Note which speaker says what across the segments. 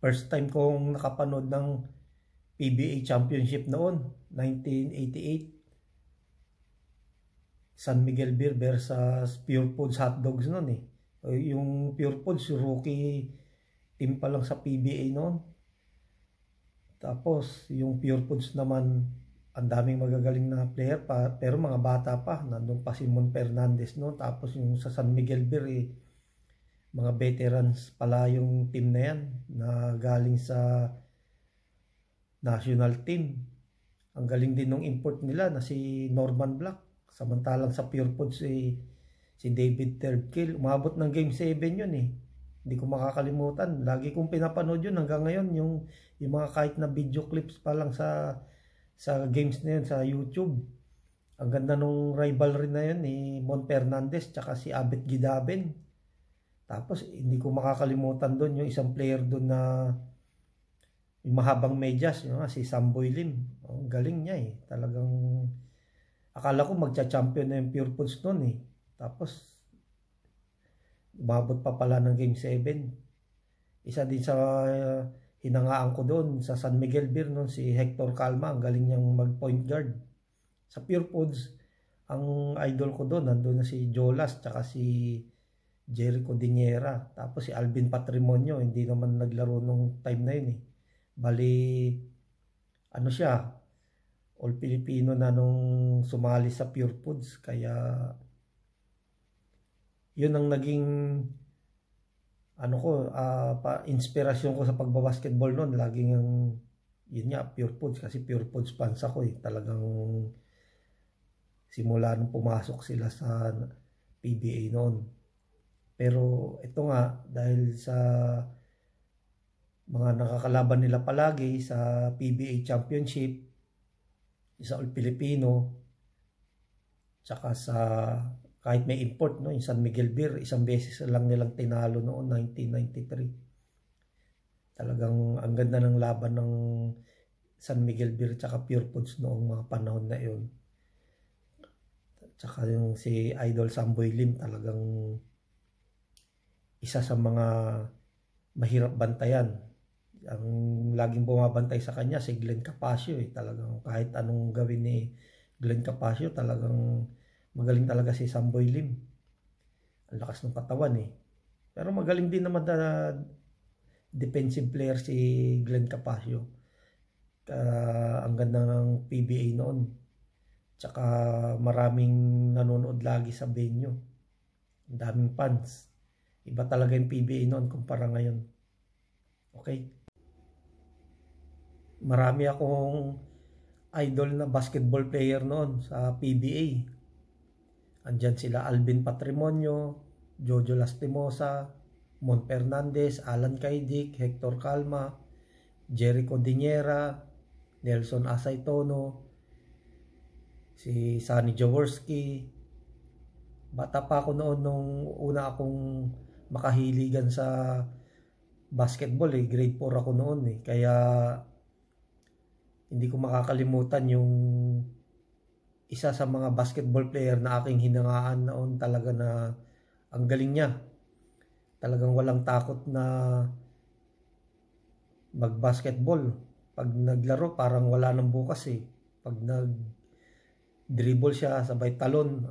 Speaker 1: First time kong nakapanood ng PBA Championship noon, 1988. San Miguel Beer versus Pure Foods Hot Dogs noon eh. Yung Pure Foods, rookie team pa lang sa PBA noon. Tapos yung Pure Foods naman, ang daming magagaling na player pa, pero mga bata pa. Nandun pa si Mon Fernandez noon. Tapos yung sa San Miguel Beer eh, mga veterans pala yung team na yan na galing sa national team. Ang galing din ng import nila na si Norman Black. Samantalang sa Pure Foods si David Third umabot ng Game 7 yun eh. Hindi ko makakalimutan. Lagi kong pinapanood yun hanggang ngayon. Yung mga kahit na video clips pa lang sa games na yun sa YouTube. Ang ganda nung rivalry na yun ni Mon Fernandez tsaka si Abet Gidaben. Tapos hindi ko makakalimutan doon yung isang player doon na yung mahabang medyas, yung si Samboy Lim. Ang galing niya eh. Talagang akala ko magcha-champion na yung Pure Foods noon eh. Tapos umabot pa pala ng Game 7. Isa din sa hinangaan ko doon sa San Miguel Beer noon si Hector Calma. Ang galing niyang mag-point guard. Sa Pure Foods, ang idol ko doon, nandun na si Jolas tsaka si Jericho Diniera. Tapos si Alvin Patrimonio, hindi naman naglaro nung time na yun eh. Bali, ano siya, all Filipino na nung sumali sa Pure Foods. Kaya yun ang naging ano ko, inspirasyon ko sa pagbabasketball noon. Laging ang yun nga, Pure Foods, kasi Pure Foods fans ako eh. Talagang simula nung pumasok sila sa PBA noon. Pero ito nga, dahil sa mga nakakalaban nila palagi sa PBA Championship, isa all Filipino, tsaka sa kahit may import, no, yung San Miguel Beer, isang beses lang nilang tinalo noon, 1993. Talagang ang ganda ng laban ng San Miguel Beer tsaka Pure Foods noong mga panahon na yun. Tsaka yung si Idol Samboy Lim, talagang isa sa mga mahirap bantayan. Ang laging bumabantay sa kanya si Glenn Capascio eh. Talagang kahit anong gawin ni Glenn Capascio, talagang magaling talaga si Samboy Lim. Ang lakas ng katawan eh. Pero magaling din naman na defensive player si Glenn Capascio. Ang ganda ng PBA noon. Tsaka maraming nanonood lagi sa venue. Ang daming fans. Iba talaga yung PBA noon kumpara ngayon. Okay? Marami akong idol na basketball player noon sa PBA. Andyan sila Alvin Patrimonio, Jojo Lastimosa, Mon Fernandez, Alan Kaidik, Hector Calma, Jericho Diniera, Nelson Asaytono, si Sonny Jaworski. Bata pa ako noon nung una akong makahiligan sa basketball eh. Grade 4 ako noon eh. Kaya hindi ko makakalimutan yung isa sa mga basketball player na aking hinangaan noon. Talaga na ang galing niya. Talagang walang takot na mag-basketball. Pag naglaro parang wala nang bukas eh. Pag nag-dribble siya sabay talon.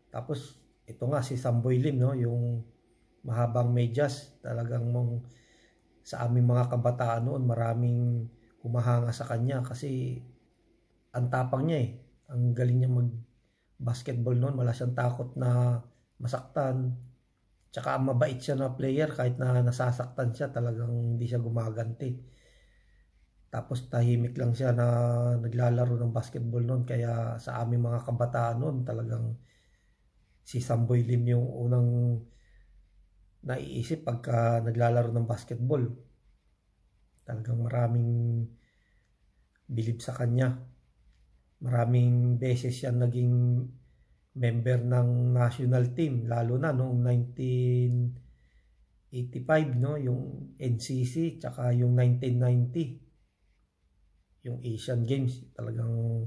Speaker 1: Tapos ito nga si Samboy Lim, no, yung mahabang medyas. Talagang sa aming mga kabataan noon, maraming humahanga sa kanya kasi ang tapang niya eh. Ang galing niya mag-basketball noon. Wala siyang takot na masaktan. Tsaka mabait siya na player kahit na nasasaktan siya, talagang hindi siya gumaganti. Tapos tahimik lang siya na naglalaro ng basketball noon. Kaya sa aming mga kabataan noon, talagang si Samboy Lim yung unang naiisip pagka naglalaro ng basketball. Talagang maraming bilib sa kanya. Maraming beses siya naging member ng national team, lalo na noong 1985, no, yung NCC, tsaka yung 1990, yung Asian Games. Talagang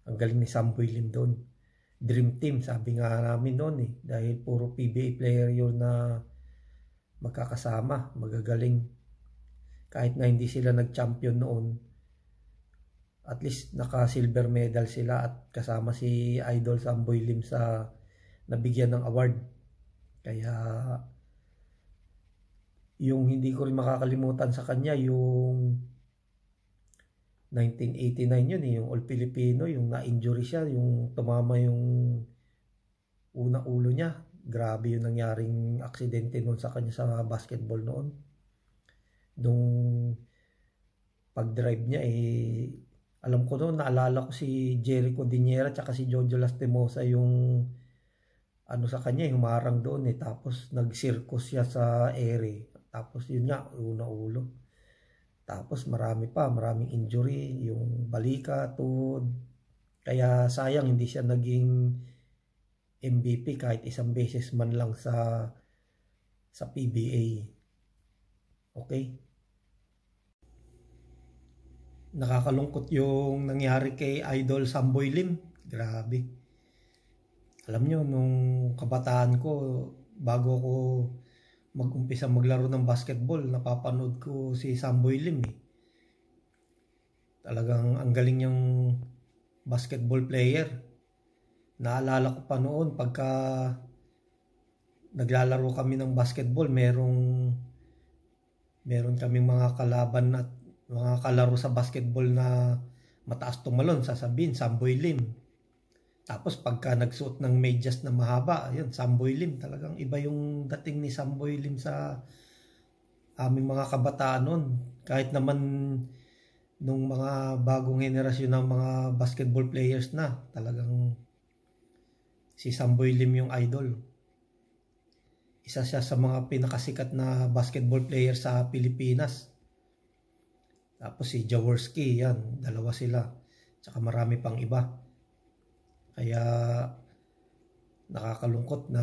Speaker 1: ang galing ni Samboy Lim doon. Dream team, sabi nga namin noon eh, dahil puro PBA player yun na magkakasama, magagaling. kahit na hindi sila nag-champion noon, at least naka-silver medal sila at kasama si Idol Samboy Lim sa nabigyan ng award. Kaya yung hindi ko rin makakalimutan sa kanya, yung 1989 yun yung All Filipino, yung na-injury siya, yung tumama yung unang ulo niya. Grabe yung nangyaring aksidente noon sa kanya sa basketball noon. Nung pag-drive niya alam ko noon, naalala ko si Jericho Diniera tsaka si Jojo Lastimosa yung ano sa kanya, yung humarang doon tapos nag-circus siya sa ere. Tapos yun nga, una ulo. Tapos maraming injury, yung balika, tuhod. Kaya sayang hindi siya naging MVP kahit isang beses man lang sa PBA. Okay? Nakakalungkot yung nangyari kay Idol Samboy Lim. Grabe. Alam nyo, nung kabataan ko, bago ko mag-umpisa maglaro ng basketball, napapanood ko si Samboy Lim Talagang ang galing niyang basketball player. Naalala ko pa noon, pagka naglalaro kami ng basketball, meron kaming mga kalaban at mga kalaro sa basketball na mataas tumalon, sasabihin Samboy Lim. Tapos pagka nagsuot ng medyas na mahaba, ayun, Samboy Lim. Talagang iba yung dating ni Samboy Lim sa aming mga kabataan noon. Kahit naman nung mga bagong henerasyon ng mga basketball players na, talagang si Samboy Lim yung idol. Isa siya sa mga pinakasikat na basketball player sa Pilipinas. Tapos si Jaworski, yan, dalawa sila. Tsaka marami pang iba. Kaya nakakalungkot na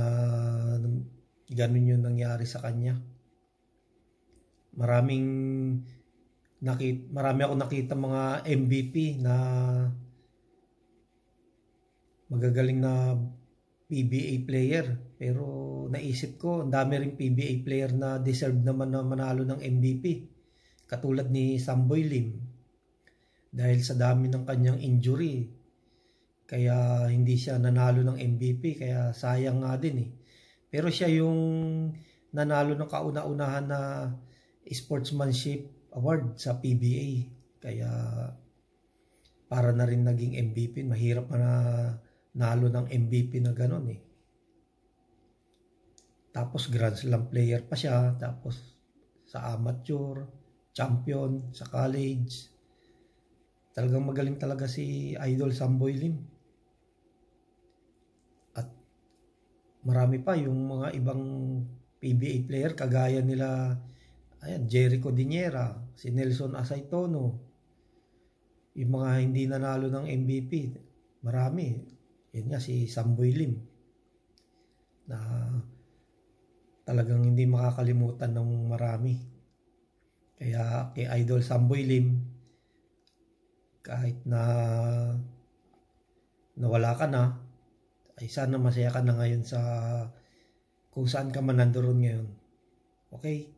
Speaker 1: ganun yung nangyari sa kanya. Marami ako nakita mga MVP na magagaling na PBA player. Pero naisip ko, ang dami ring PBA player na deserve naman na manalo ng MVP. Katulad ni Samboy Lim. Dahil sa dami ng kanyang injury, kaya hindi siya nanalo ng MVP, kaya sayang nga din Pero siya yung nanalo ng kauna-unahan na sportsmanship award sa PBA. Kaya para na rin naging MVP. Mahirap na nalo ng MVP na gano'n Tapos Grand Slam player pa siya. Tapos sa amateur, champion, sa college. Talagang magaling talaga si Idol Samboy Lim. At marami pa yung mga ibang PBA player kagaya nila Jericho Diniera, si Nelson Asaytono. Yung mga hindi nanalo ng MVP, marami. Yun nga si Samboy Lim na talagang hindi makakalimutan ng marami. Kaya kay Idol Samboy Lim, kahit na nawala ka na, ay sana masaya ka na ngayon sa kung saan ka man nandoon ngayon. Okay?